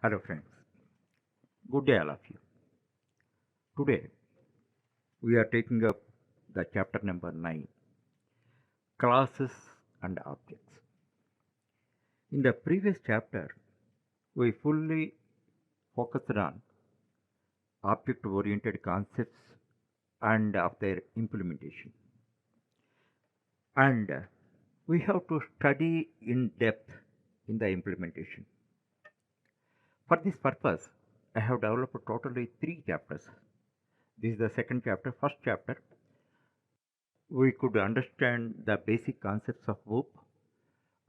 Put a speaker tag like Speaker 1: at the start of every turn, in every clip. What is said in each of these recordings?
Speaker 1: Hello friends, good day all of you. Today we are taking up the chapter number 9, classes and objects. In the previous chapter, we fully focused on object oriented concepts and of their implementation. And we have to study in depth in the implementation. For this purpose, I have developed totally 3 chapters. This is the second chapter. First chapter, we could understand the basic concepts of WOOP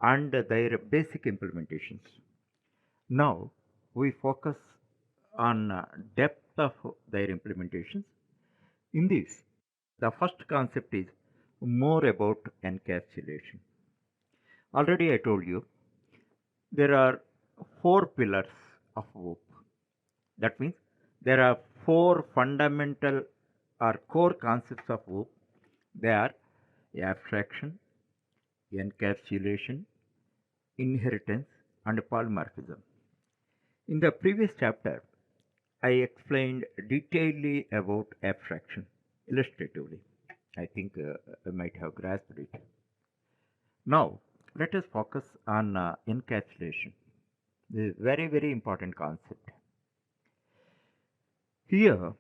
Speaker 1: and their basic implementations. Now we focus on depth of their implementations. In this, the first concept is more about encapsulation. Already I told you there are 4 pillars of WOOP. That means there are 4 fundamental or core concepts of WOOP. They are abstraction, encapsulation, inheritance, and polymorphism. In the previous chapter, I explained detailedly about abstraction illustratively. I think I might have grasped it. Now, let us focus on encapsulation. This is very, very important concept. Here,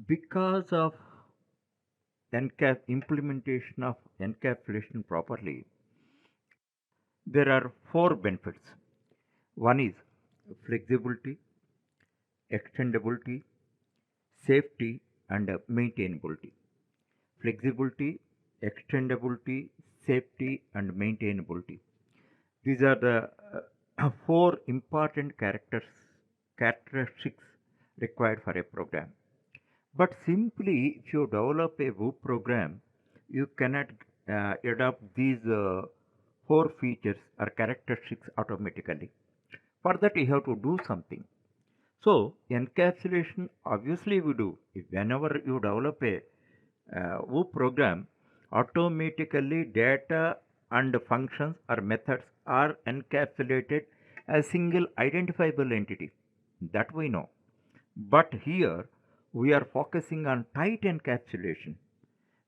Speaker 1: because of implementation of encapsulation properly, there are 4 benefits. One is flexibility, extendability, safety, and maintainability. Flexibility, extendability, safety, and maintainability. These are the 4 important characteristics required for a program. But simply, if you develop a WOOP program, you cannot adopt these 4 features or characteristics automatically. For that, you have to do something. So, encapsulation obviously we do. If whenever you develop a WOOP program, automatically data and functions or methods are encapsulated as single identifiable entity. That we know. But here we are focusing on tight encapsulation.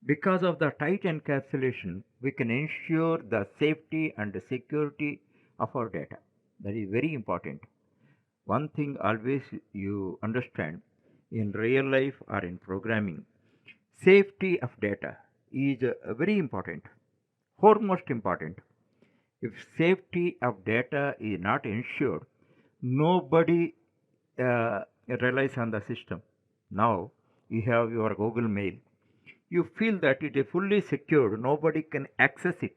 Speaker 1: Because of the tight encapsulation, we can ensure the safety and the security of our data. That is very important. One thing always you understand in real life or in programming, safety of data is very important, foremost important. If safety of data is not ensured, nobody relies on the system. Now you have your Google Mail. You feel that it is fully secured, nobody can access it.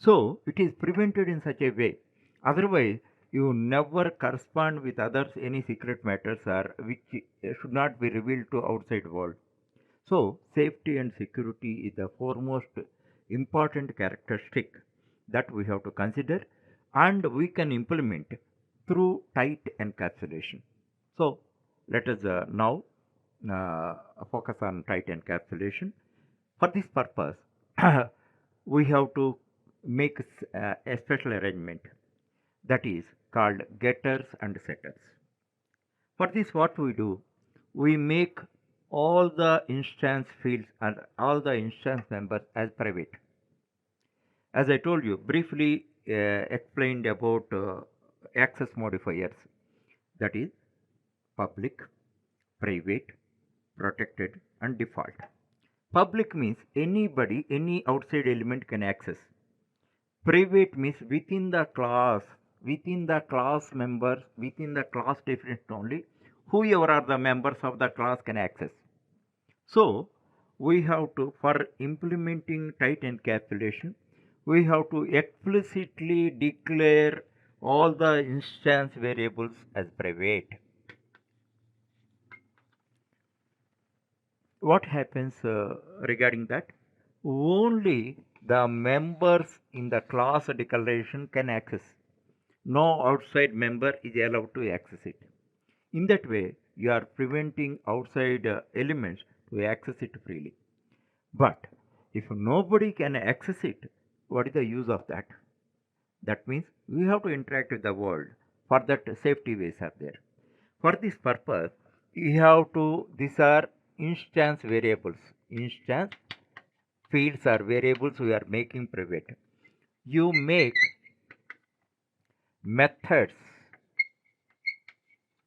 Speaker 1: So it is prevented in such a way. Otherwise, you never correspond with others any secret matters or which should not be revealed to outside world. So safety and security is the foremost important characteristic that we have to consider and we can implement through tight encapsulation. So let us now focus on tight encapsulation. For this purpose, we have to make a special arrangement that is called getters and setters. For this, what we do, we make all the instance fields and all the instance members as private. As I told you, briefly explained about access modifiers, that is public, private, protected, and default. Public means anybody, any outside element can access. Private means within the class members, within the class definition only, whoever are the members of the class can access. So we have to, for implementing tight encapsulation, we have to explicitly declare all the instance variables as private. What happens regarding that? Only the members in the class declaration can access. No outside member is allowed to access it. In that way, you are preventing outside elements to access it freely. But if nobody can access it, what is the use of that? That means we have to interact with the world. For that, safety ways are there. For this purpose, you have to, these are instance variables. Instance fields are variables we are making private. You make methods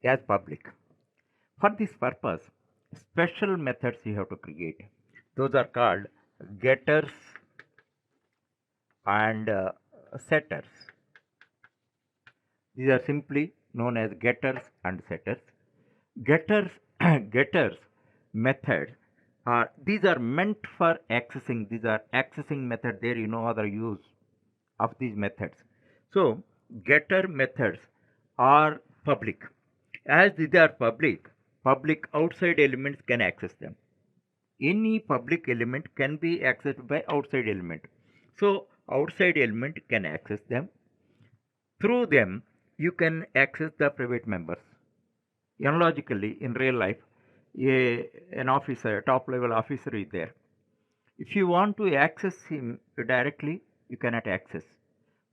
Speaker 1: as public. For this purpose, special methods you have to create. Those are called getters and setters. These are simply known as getters and setters. Getters getters methods are, these are meant for accessing. These are accessing method. There you know other use of these methods. So getter methods are public. As these are public, public outside elements can access them. Any public element can be accessed by outside element. So outside element can access them. Through them, you can access the private members. Analogically, in real life, an officer, a top level officer is there. If you want to access him directly, you cannot access.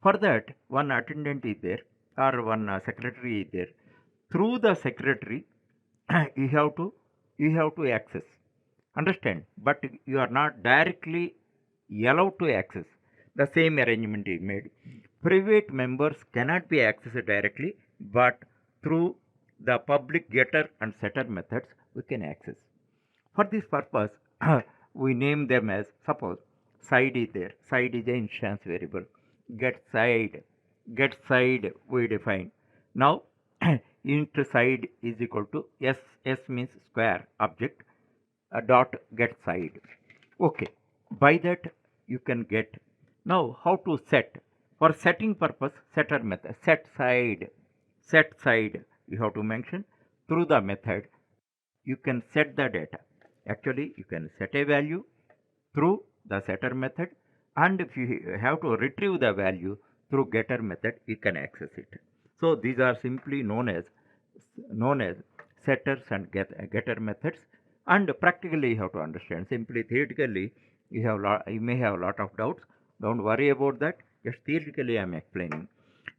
Speaker 1: For that, one attendant is there or one secretary is there. Through the secretary, you have to access. Understand? But you are not directly allowed to access. The same arrangement is made. Private members cannot be accessed directly, but through the public getter and setter methods, we can access. For this purpose, we name them as, suppose side is there. Side is the instance variable. Get side. Get side we define. Now, int side is equal to s. S means square object. Dot get side. Okay. By that you can get. Now how to set? For setting purpose, setter method. Set side. Set side. You have to mention through the method. You can set the data. Actually, you can set a value through the setter method, and if you have to retrieve the value through getter method, you can access it. So these are simply known as setters and getter methods. And practically, you have to understand. Simply theoretically, you may have a lot of doubts. Don't worry about that. Just theoretically, I am explaining.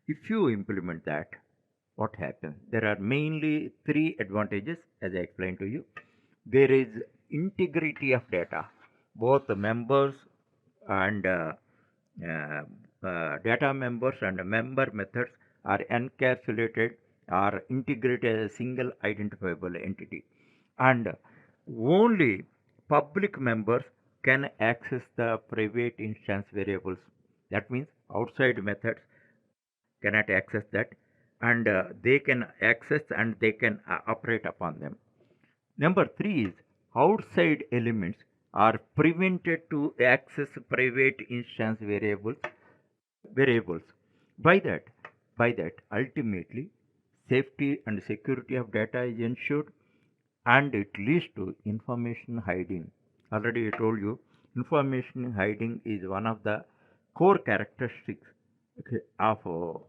Speaker 1: If you implement that, what happens? There are mainly three advantages, as I explained to you. There is integrity of data. Both the members and uh, data members and member methods are encapsulated or integrated as a single identifiable entity. And only public members can access the private instance variables. That means outside methods cannot access that, and they can access and they can operate upon them. Number three is outside elements are prevented to access private instance variables. By that, ultimately safety and security of data is ensured, and it leads to information hiding. Already I told you, information hiding is one of the core characteristics, okay, of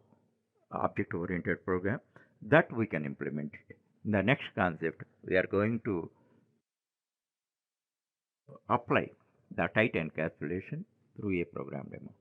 Speaker 1: object oriented program that we can implement it. In the next concept, we are going to apply the tight encapsulation through a program demo.